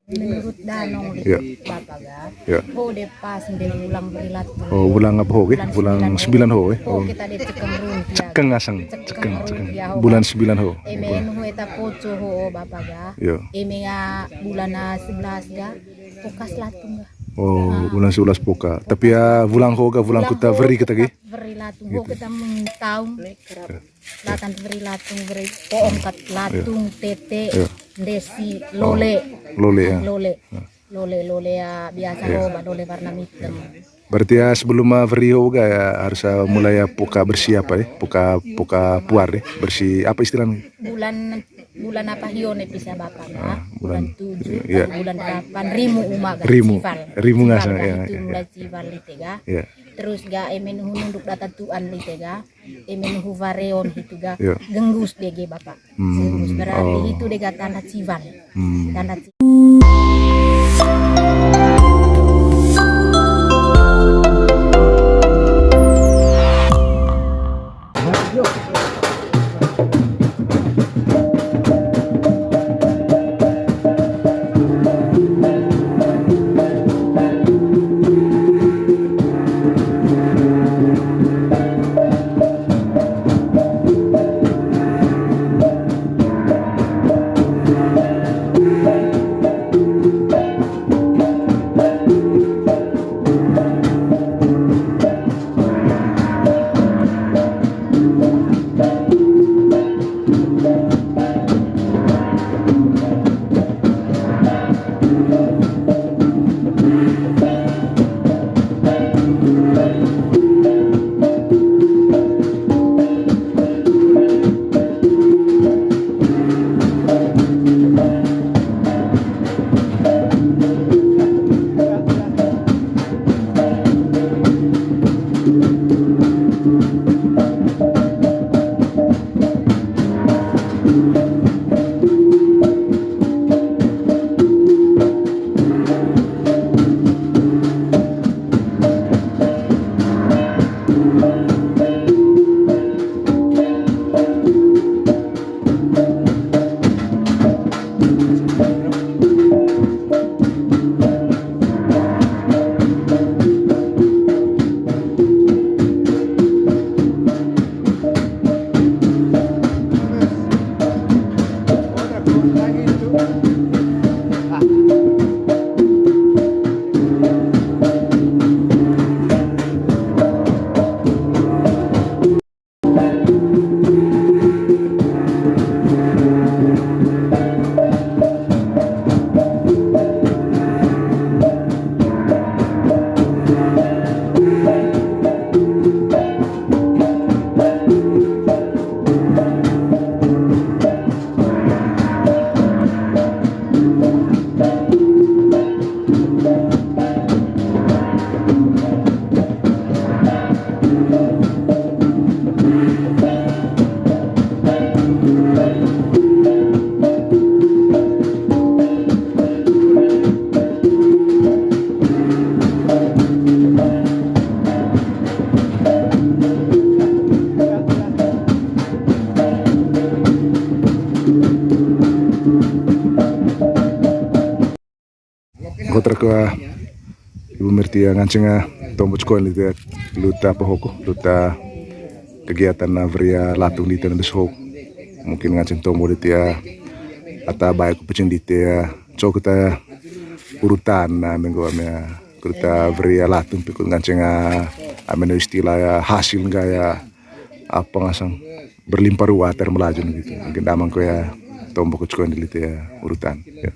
Menurut Danong Ya. Bapak ga, Ya. ho de pas de ulang berilat. Oh, bulan apa ho? Bulan 9 ho. Oh, kita de cekeng run. Cekeng asang. Cekeng. Ya, Bulan 9 ho. Eme nu eta poco ho Bapak ga. Ya. Eme nga bulan 11 ga, pokas latung ga. Oh, bulan 11 poka. Tapi ya bulan ho ga bulan kita beri kita gi. Beri latung ho kita mung taung. Latan beri latung beri poong kat latung tete desi lole. Lole ya. Lole ya biasa ho ba lole warna hitam. Berarti ya sebelum beri ho ga ya harus mulai ya poka bersih apa ya? Poka puar ya. Bersih apa istilahnya? Bulan apa hione bisa Bapak ga? bulan- Bulan 7, iya. bulan 8 rimu uma ga. Rimu nggak Cival, ya. itu mulai cival itu ga. Ya. Terus ga emen hununduk data tuan itu ga. Emen huvareon itu ga. Iya. Genggus DG Bapak. Genggus berarti itu dega tanda cival. Tanda cival. Kotra ko Ibu Mirti ngancenga tombol sekolah itu luta pohoko luta kegiatan bria latung di tanah deshok mungkin nganceng tombol itu ya atau baik pecing di ya cok kita urutan minggu amnya kita bria latung pikun nganceng amena istilah ya hasil enggak ya apa ngasang berlimpah ruah termelaju gitu mungkin damang ko ya tombol kecukuan di ya urutan ya.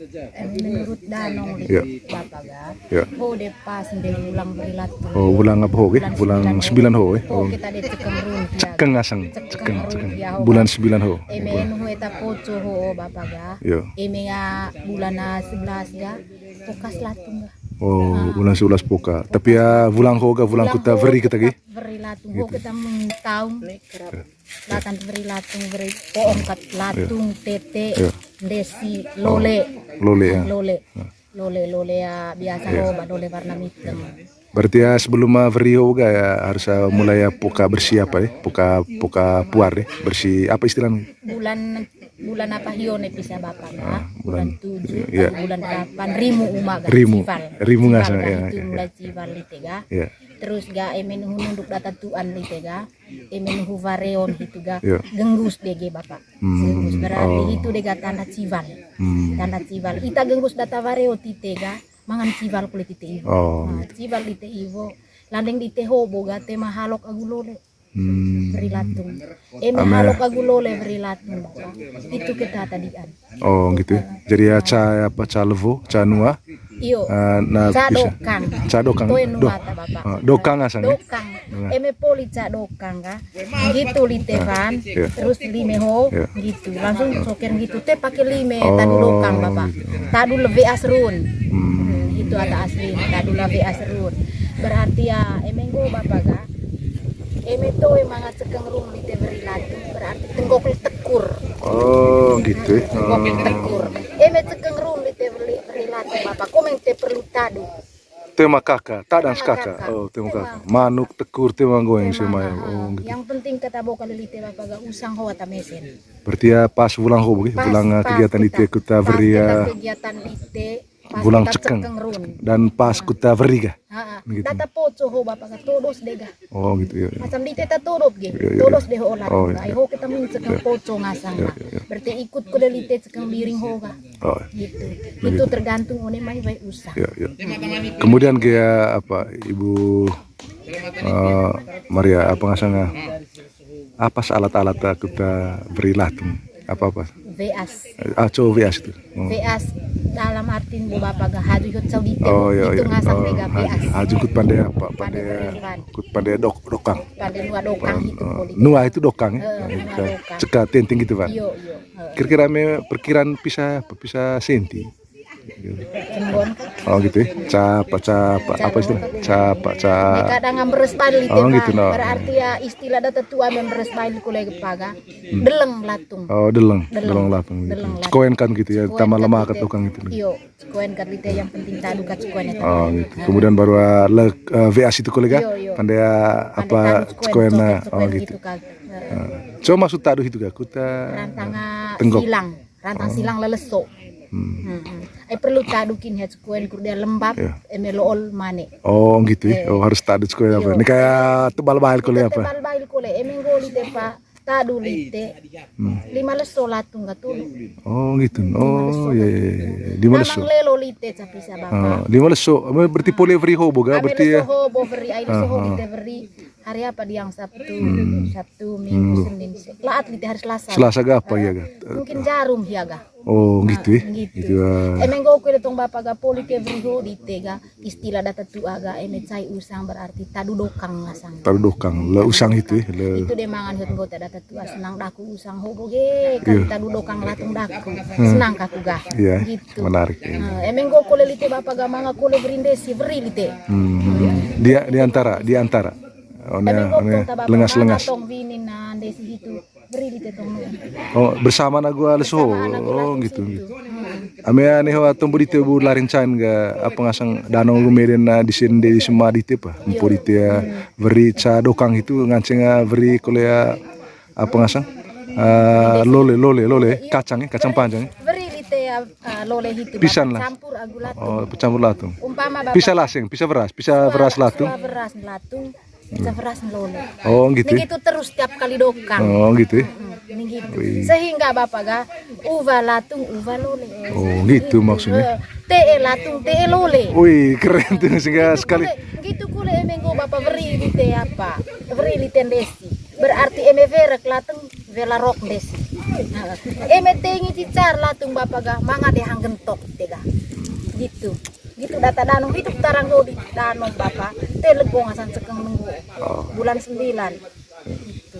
Menurut Danong Ya. Bapak ga, Ya. ho de pas de ulang berilat. Oh, bulan apa ho? Bulan 9 ho. Oh, kita de cekeng run. Cekeng asang. Cekeng. Ya, Bulan 9 ho. Eme nu eta poco ho Bapak ga. Ya. Eme nga bulan 11 ga, pokas latung ga. Oh, bulan 11 poka. Tapi ya bulan ho ga bulan kita beri kita gi. Beri latung ho kita mung taung. Latan beri latung beri poong kat latung tete desi lole. Lole ya. Lole ya biasa ho ba lole warna hitam. Berarti ya sebelum beri ho ga ya harus mulai ya poka bersih apa ya? Poka puar ya. Bersih apa istilahnya? bulan apa hione bisa bapak ga? bulan- Bulan 7, iya. bulan 8 rimu umaga. Rimu. Cival. Rimu Cival ngasang, ga, iya, itu iya, mulai cival itu ga. Iya. Terus ga emen hununduk data tuan itu ga. Emen huvareon itu ga. Iya. Genggus dege bapak. Genggus berarti itu dega tanda cival. Tanda cival. Ita genggus data vareo tite ga. Mangan cival kulit tite ivo. Oh. Nah, cival tite ivo. Landeng di hobo ga tema halok agulole. Beri latung. Halok agulole beri latung bapak. Itu kita tadian. Oh gitu ya. Jadi ya ca levo, ca nua. Iyo. Na Ca bisa. dokang. Ca dokang. Toe nuata bapak. Dokang asang. Dokang. Eme poli ca dokang ga. Gitu litevan. Iya. Terus lime ho. Iya. Gitu. Langsung soker gitu. Te pakai lime Oh, tadu dokang bapak. gitu. Tadu lebih asrun. Itu ada asli. Tadu lebih asrun. Berarti ya emenggo bapak ga. Eme to mangat sekeng rum lite beri latung. Berarti tenggok tekur. Oh gitu ya. Tenggok tekur. Eme sekeng rum lite beri latung bapak. Komen te perlu tadu. Tema kakak, tak dan Tema kakak. kakak. Oh tema Tema. kakak. Manuk tekur tema goyang Tema, semaya. Oh gitu. Yang penting kata boka lilite bapak ga usang hoa ta mesen. Berarti ya pas pulang ho begitu, pulang kegiatan itu kita beri ya kegiatan lite pas bulang kita cekeng. run. Dan pas kita beri ga. Begitu. Data poco ho bapak ga todos dega. Oh gitu ya. Macam dite ta todop ge. Iya, iya, Todos iya. deh ho lah. Oh, Ai iya. ho kita min cekeng poco ngasang Iya, na. iya, iya. Berarti ikut ko lilite cekeng biring ho ga. Oh Gitu. Itu tergantung one mai baik usah. ya ya. Kemudian kayak apa Ibu Maria apa ngasangnya apa alat-alat kita beri latung apa VAS. coba VAS itu. Oh. VAS dalam arti bu bapak ga haju ikut saudite. Oh iya Itu iya. ngasang Oh, dega VAS. Haju kut pandai apa? Pandai beriman. kut pandai dokang. Pada dua dokang itu politik. Nua itu dokang ya. Nua dokang. Cekak tenting gitu Pak. Iyo iyo. Kira-kira perkiraan bisa senti. Cembon kan. Oh gitu ya. Capa apa istilah? Capa. Kadang ngamberes balik Oh, gitu, no. Berarti ya istilah data tua memberes balik kuliah paga. Deleng latung. Oh deleng Deleng. latung gitu. Deleng latung. Cekoen kan gitu ya. Cekoen Tambah kan lemah lite. ke tukang itu. Iyo, cekoen kan lite yang penting tadu ka cekoen itu. Oh gitu. Kemudian baru VAS itu kolega. Iyo, iyo. Pandai apa cekoen. Oh gitu. Kan. Coba masuk taduh itu gak? Kuta Rantanga tenggok. silang, rantang silang leleso. Ay perlu tadukin ya cekoen kur dia lembab, Iya. emelool mane. Oh gitu ya. Oh harus taduh cekoen apa? Iyo. Ini kayak tebal bail kolega apa? Tebal bail kule, emenggo lite pa tadu lite. 5 leso latung gatulo. Oh gitu. Oh iya iya. iya. Di mana so? Namang lelo lite tapi sa bapa. Di mana so? Berarti pole every ho boga Kami berarti ya. leso ho bo beri ay leso ho lite beri. Hari apa diang Sabtu, Minggu, Senin. Laat lite hari Selasa. Selasa ga apa ya ga? Mungkin jarum hiaga. Oh gitu ya. Gitu. Gitu. Emenggo ko tong bapa ga poli ke vriho dite ga istilah data tu aga eme cai usang berarti tadu dokang ngasang. Taruh dokang. Le usang itu ya. Le Itu dia mangan hut ngota data tua senang daku usang hobo ge kan Iya. tadu dokang latung daku senang kaku ga Iya, gitu menarik. emeng go kole lite bapa ga manga kole berindesi beri lite di antara. Oh, emeng go ne kota bapa lengas-lengas. tong vinin na desi itu beri lite tong Oh, bersama na gua leso. Oh, gitu. Ame ane ho tombo dite bu larincan ga apa ngasang danau rumeden na di sini di semua dite pa. Mpo dite ya beri ca dokang itu ngancenga beri kolea apa ngasang? Lole kacang panjang ya. beri lite ya lole itu Pisan lah. campur agulat Oh, campur latung. umpama bapa Bisa laseng, bisa beras latung. beras latung bisa beras lole Oh, gitu. ya. begitu terus tiap kali dokang Oh, gitu. ya. Ini gitu. Sehingga bapak ga uva latung uva lole. Oh, gitu maksudnya. Te latung te lole. Wih, keren tuh sehingga sekali. Gitu kule emenggo bapak beri lite apa? Beri lite desi. Berarti eme verek latung vela rok desi. Nah, eme tengi cicar latung bapak ga manga dehang gentok tega. Gitu. Gitu data danau hidup tarang go di danau bapak. Te lego ngasan cekeng nunggu. Bulan 9. Gitu.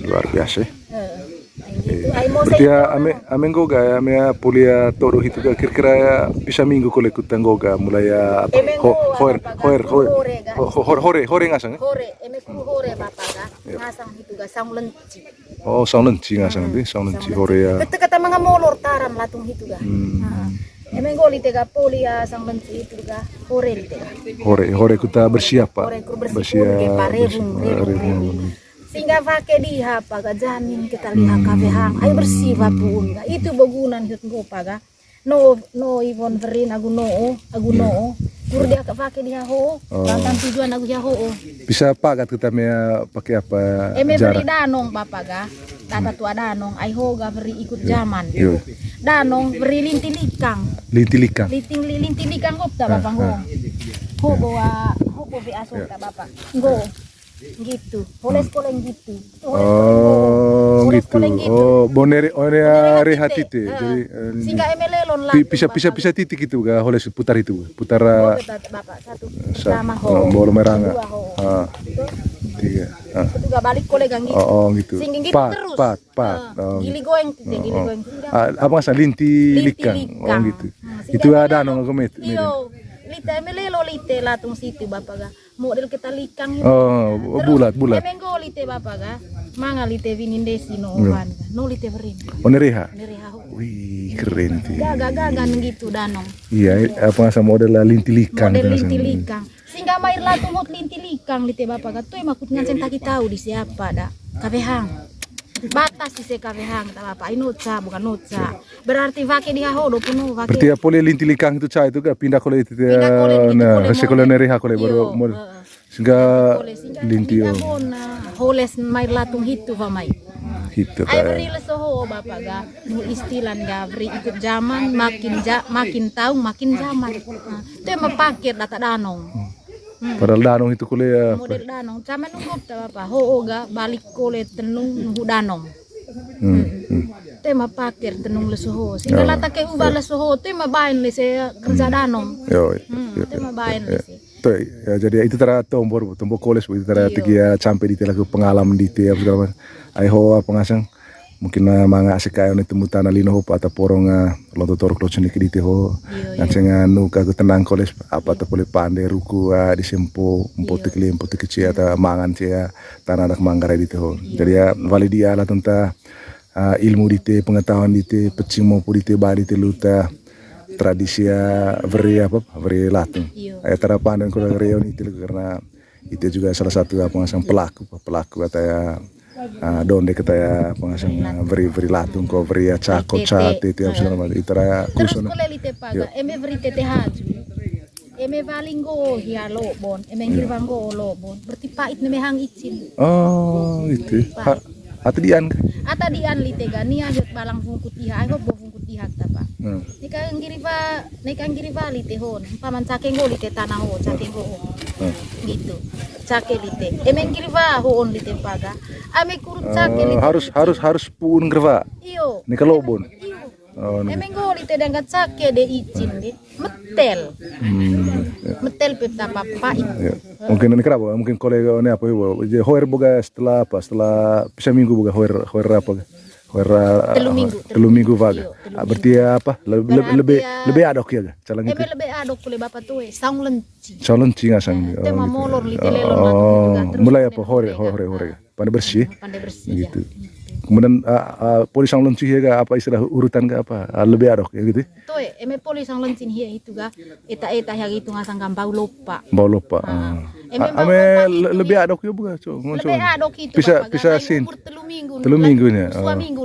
Luar biasa. Gitu. Ay mo Berarti ya ame goga ame pulia toro itu ga kira-kira bisa minggu kole kutan goga mulai ya apa hore ngasang ya? hore eme kuru hore bapak ga ngasang itu ga sang lenci Oh saung lenci ngasang itu saung lenci hore ya. kata mga molor taram latung itu ga eme goli tega poli ya sang lenci itu ga hore tega Hore kuta bersiap pak. hore kuru bersih ge parebung Sehingga pakai dia paga jamin kita lihat kafe hang ay bersih bapun itu bagunan hit go paga no ibon verin agu no kur dia pakai dia ho tantang tujuan agu ya ho Bisa pagat kita mea pakai apa eme beri jarak? danong bapak ga tata tua danong ay ho ga beri ikut zaman Yo. danong beri lintilikang Lintilikang. lintilikang go ta bapak ho bawa ho be asok ta bapak go gitu holes koleng gitu Oh Holes gitu. koleng gitu. Oh bonere rehat itu. Jadi sehingga emelelon lah bisa titik itu ga oleh putar itu. Putar bapak satu sama ho bolu meranga. dua ho Ah, tiga. Ah. itu gak balik kolegang gitu Oh gitu. sehingga gitu Pat, terus pat. Oh, gili goeng gili goeng apa nggak lintilikang. Lintilikang. Oh gitu. Sehingga Itu ada nong gomet. iyo lite emelelo lite latung situ bapak ga model kita likang itu Oh bulat. emenggo lite bapak ga manga lite vinindesi no ovan no lite verin Onereha. nereha ho Wih keren itu. gagan gitu danong Iya, apa nggak model lintilikang. model lintilikang sehingga mair latung hot lintilikang lite bapak ga tuh makut ngancen taki tahu di siapa da kabehang batas di se kabehang ta bapak inutsa bukan nutsa berarti vake dia ho do puno vake Berarti ya boleh lintilikang itu cah itu ga pindah kole itu Pindah kole gitu, nah kole sekolah model. nereha kole baru Iyo, model. Sehingga sehingga linti dia oh bona holes mair latung hitu va mai gitu ay kayak. beri lesoho bapak ga nu istilan ga beri ikut zaman makin tahun makin zaman itu yang mepakir data danong Padahal danong itu kole ya. model danong zaman nunggup ta bapak ho ga balik kole tenung nunggu danong itu yang mepakir tenung lesoho sehingga lata ke ubah lesoho itu yang mabain lese kerja danong Yo. itu yang mabain lese Tuh, ya, jadi itu tera tombor koles itu tera tiga sampai di telaku pengalaman di tiap segala macam. Aiho apa ngasang mungkin manga sekayo ni temutan alino ho atau porong lonto torok lo cuni kidi ho nganceng nu kagu tenang koles apa atau boleh pandai ruku di sempo empotik kecil atau mangan cia tanah anak manggarai di ho. Jadi ya validia lah tentang ilmu di pengetahuan di pecing maupun di bari di luta tradisi veri latung. Ayat terapan dan kurang reon itu karena itu juga salah satu pengasang pelaku atau ya donde kita ya pengasang veri latung ko veri cako cat itu yang segala macam itu raya terus kusun. kole lite paga eme veri tete haju eme valinggo hia lobon eme ngirvango lobon berarti pait neme hang icin Oh itu atau dian ata dian lite ga nia hot balang fungkut iha ay bo fungkut iha ta pa nika ngiriva lite hon paman cake ngo lite tanah ho cake ngo gitu cake lite eme ngiriva ho on lite paga ame kurut cake lite harus pun gerva iyo nika lobon. iyo Oh, eme ngo lite dangkat cake de icin de metel peta papa ya. Mungkin ini kenapa? Mungkin kolega ini apa ya? Hoer boga setelah bisa minggu boga hoer apa? Telu minggu vaga. Berarti apa? Lebih adok ya, calang itu. eme lebih adok kule bapak tuh saung lenci Calon cingasang. tema molor lite lelon Mulai apa? Hoer. Pandai bersih. pandai bersih Gitu. Kemudian polis sang lenci ya apa istilah urutan ke apa? Lebih adok ya gitu. tuh eme polis sang lencin hia itu ga eta yang itu ngasang gampau lupa Bau lupa. Ame lebih adok ya bukan? lebih adok itu Bisa sin. telu minggu nya. suaminggu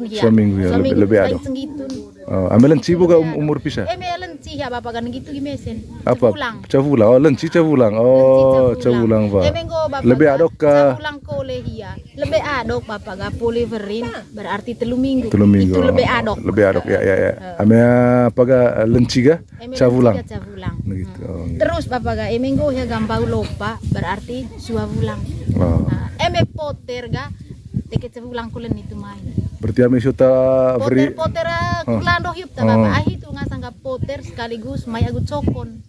ya lebih adok. segitu Ame lenci bukan umur pisah. eme lenci ya bapak kan gitu gimesen Apa? pulang Cavulang. Oh, lenci cavulang. Oh, cavulang pak. eme go bapak Lebih adok ke pulang kole hia lebih adok bapak ga poliverin berarti telu minggu minggu. itu lebih adok Lebih adok ya. Ame apa ga lenci ga? eme Cavulang. lenci ga cavulang Gitu. Oh, gitu. terus bapak ga eme go ya gampau lupa berarti suavulang Oh. eme poter ga teke cavulang kulen itu main Berarti ame syuta beri. poter kulando hiup ta bapak itu ngasang ga poter sekaligus mai agu cokon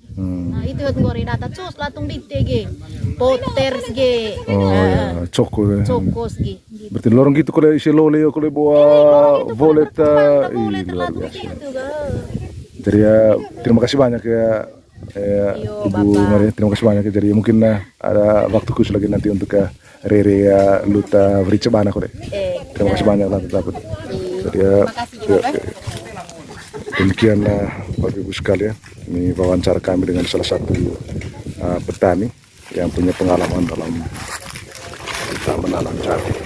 nah itu hot ngore data cus latung di tege poter ge Oh ya, coko. cokos ge Berarti lorong gitu kalau isi lole ya kalau bawa voleta. boleh Luar terlalu biasa. gitu ga Jadi ya terima kasih banyak ya Iyo, Ibu Bapak. Maria, terima kasih banyak ya. Jadi mungkin ada waktu khusus lagi nanti untuk Rere ya luta beri cebana kok deh. Terima kasih banyak lah dapat. Jadi ya, demikian Bapak Ibu sekalian, ini wawancara kami dengan salah satu petani yang punya pengalaman dalam menanam jagung.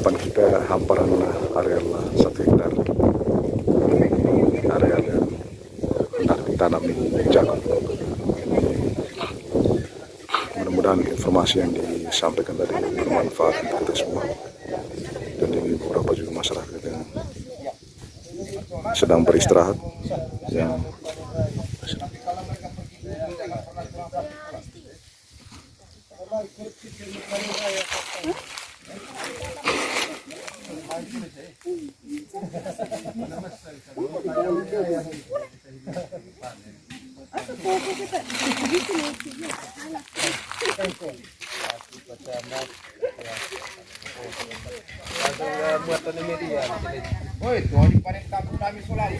depan kita hamparan areal 1 hektar areal yang hendak ditanami jagung. Mudah-mudahan informasi yang disampaikan tadi bermanfaat untuk kita semua, dan ini beberapa juga masyarakat yang sedang beristirahat yang Oi, tuh di panen kampung kami solari.